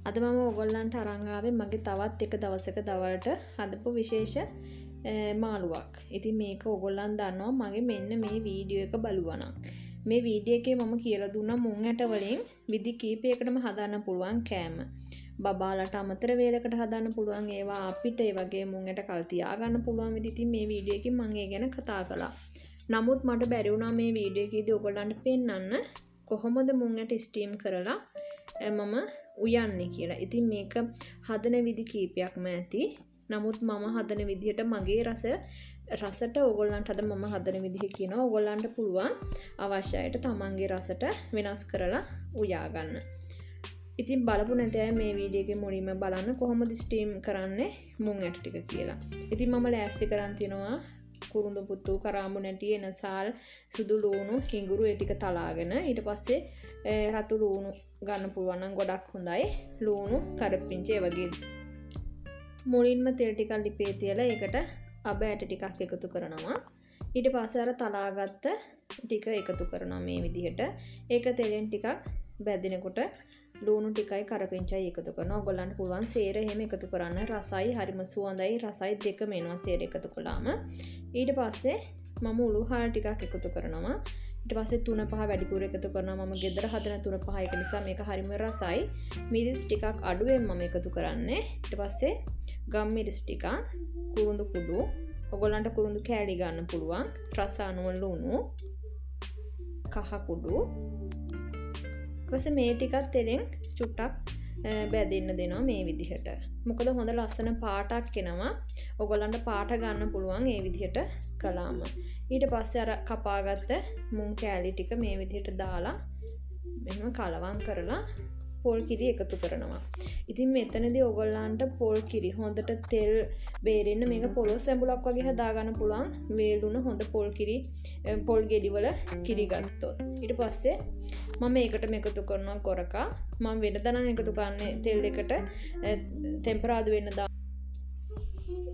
අද මම ඔයගොල්ලන්ට අරන් ආවේ මගේ තවත් එක දවසක දවල්ට හදපු විශේෂ මාළුවක්. ඉතින් මේක ඔයගොල්ලන් දන්නවා මගේ මෙන්න මේ වීඩියෝ එක බලුවා. මේ වීඩියෝ එකේ මම කියලා දුන්නා මුං ඇට වලින් විදි කීපයකටම හදාන්න පුළුවන් කෑම. බබාලට අමතර වේලකට හදාන්න පුළුවන් ඒවා අපිට ඒ වගේ මුං ඇට කල් තියා ගන්න පුළුවන් විදි. ඉතින් මේ වීඩියෝ එකෙන් මම ඒ ගැන කතා කළා. නමුත් මට බැරි වුණා මේ වීඩියෝ එකේදී ඔයගොල්ලන්ට පෙන්නන්න කොහොමද මුං ඇට ස්ටීම් කරලා මම උයන්නේ කියලා. ඉතින් මේක හදන විදි කීපයක්ම ඇති. නමුත් මම හදන විදිහට මගේ රසට ඕගොල්ලන්ට අද මම හදන විදිහ කියනවා. ඕගොල්ලන්ට පුළුවන් අවශ්‍යයට තමන්ගේ රසට වෙනස් කරලා උයා ගන්න. ඉතින් බලපු නැති අය මේ වීඩියෝ එකේ මුලින්ම බලන්න කොහොමද ස්ටීම් කරන්නේ මුං ඇට ටික කියලා. ඉතින් මම ලෑස්ති කරන් තියනවා කුරුඳු පුතු කරාඹු නැටි එනසාල් සුදු ලුණු හිඟුරු ඒ ටික තලාගෙන ඊට පස්සේ රතු ලුණු ගන්න පුළුවන් නම් ගොඩක් හොඳයි. ලුණු කරපිංචි ඒ වගේ මුලින්ම තෙල් ටිකක් ලිපේ තියලා ඒකට අබ ඇට ටිකක් එකතු කරනවා. ඊට පස්සේ අර තලාගත්ත ටික එකතු කරනවා මේ විදිහට. ඒක තෙලෙන් ටිකක් බැදිනකොට ලුණු ටිකයි කරපිංචයි එකතු කරනවා. ඔයගොල්ලන්ට පුළුවන් සේර එහෙම එකතු කරන්න. රසයි හරිම සුවඳයි රසයි දෙකම එනවා සේර එකතු කළාම. ඊට පස්සේ මම උළු හාල් ටිකක් එකතු කරනවා. ඊට පස්සේ 3-5 වැඩිපුර එකතු කරනවා. මම ගෙදර හදන 3-5 එක නිසා මේක හරිම රසයි. මිරිස් ටිකක් අඩුවෙන් මම එකතු කරන්නේ. ඊට පස්සේ ගම් මිරිස් ටිකක්, කුරුඳු කුඩු, ඔයගොල්ලන්ට කුරුඳු කෑලි ගන්න පුළුවන්. රස අනුව ලුණු, කහ කුඩු. ඊපස්සේ මේ ටිකත් තෙලෙන් චුට්ටක් බැදෙන්න දෙනවා මේ විදිහට. මොකද හොඳ ලස්සන පාටක් එනවා. ඔයගොල්ලන්ට පාට ගන්න පුළුවන් මේ විදිහට කළාම. ඊට පස්සේ අර කපාගත්ත මුං කෑලි ටික මේ විදිහට දාලා මෙහෙම කලවම් කරලා පොල් කිරි එකතු කරනවා. ඉතින් මෙතනදී ඔයගොල්ලන්ට පොල් කිරි හොඳට තෙල් බේරෙන්න මේක පොළොස් ඇඹුලක් වගේ හදා ගන්න පුළුවන්. වේලුණ හොඳ පොල් ගෙඩි වල කිරි ගත්තොත්. ඊට පස්සේ මම මේකටම එකතු කරනවා කොරකා. මම වෙනදා නම් එකතු කරන්නේ තෙල් එකට ටෙම්පරාදු වෙන්න දාන්න.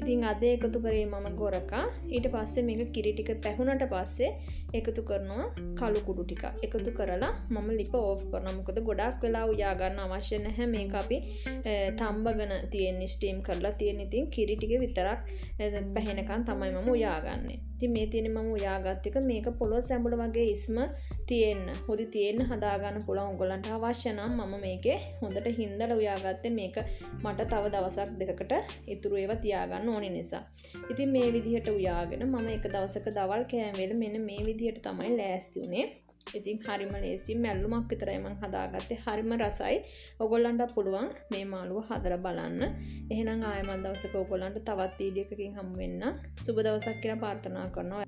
ඉතින් අද එකතු කරේ මම ගොරකා. ඊට පස්සේ මේක කිරි ටික පැහුනට පස්සේ එකතු කරනවා කළු කුඩු ටික. එකතු කරලා මම ලිප ඕෆ් කරනවා. මොකද ගොඩක් වෙලා උයා ගන්න අවශ්‍ය නැහැ. මේක අපි තම්බගෙන තියෙන ස්ටීම් කරලා තියෙන. ඉතින් කිරි ටික විතරක් පැහෙනකන් තමයි මම උයාගන්නේ. ඉතින් මේ තියෙන්නේ මම උයාගත් එක මේක පොළොස් ඇඹුල වගේ ඉස්ම තියෙන්න. හොදි තියෙන්න හදා ගන්න පුළුවන්. ඔයගොල්ලන්ට අවශ්‍ය නම් මම මේකේ හොඳට හින්දලා උයාගත්තේ මේක මට තව දවසක් දෙකකට ඉතුරු ඒවා තියාගන්න ඕනේ නිසා. ඉතින් මේ විදිහට උයාගෙන මම එක දවසක දවල් කෑම වේල මෙන්න මේ විදිහට තමයි ලෑස්ති උනේ. ඉතින් හරිම ලේසි මැල්ලුමක් විතරයි මම හදාගත්තේ. හරිම රසයි. ඔයගොල්ලන්ට පුළුවන් මේ මාළුව හදලා බලන්න. එහෙනම් ආයෙමත් දවසක ඔයගොල්ලන්ට තවත් වීඩියෝ එකකින් හමු වෙන්න. සුබ දවසක් කියලා ප්‍රාර්ථනා කරනවා.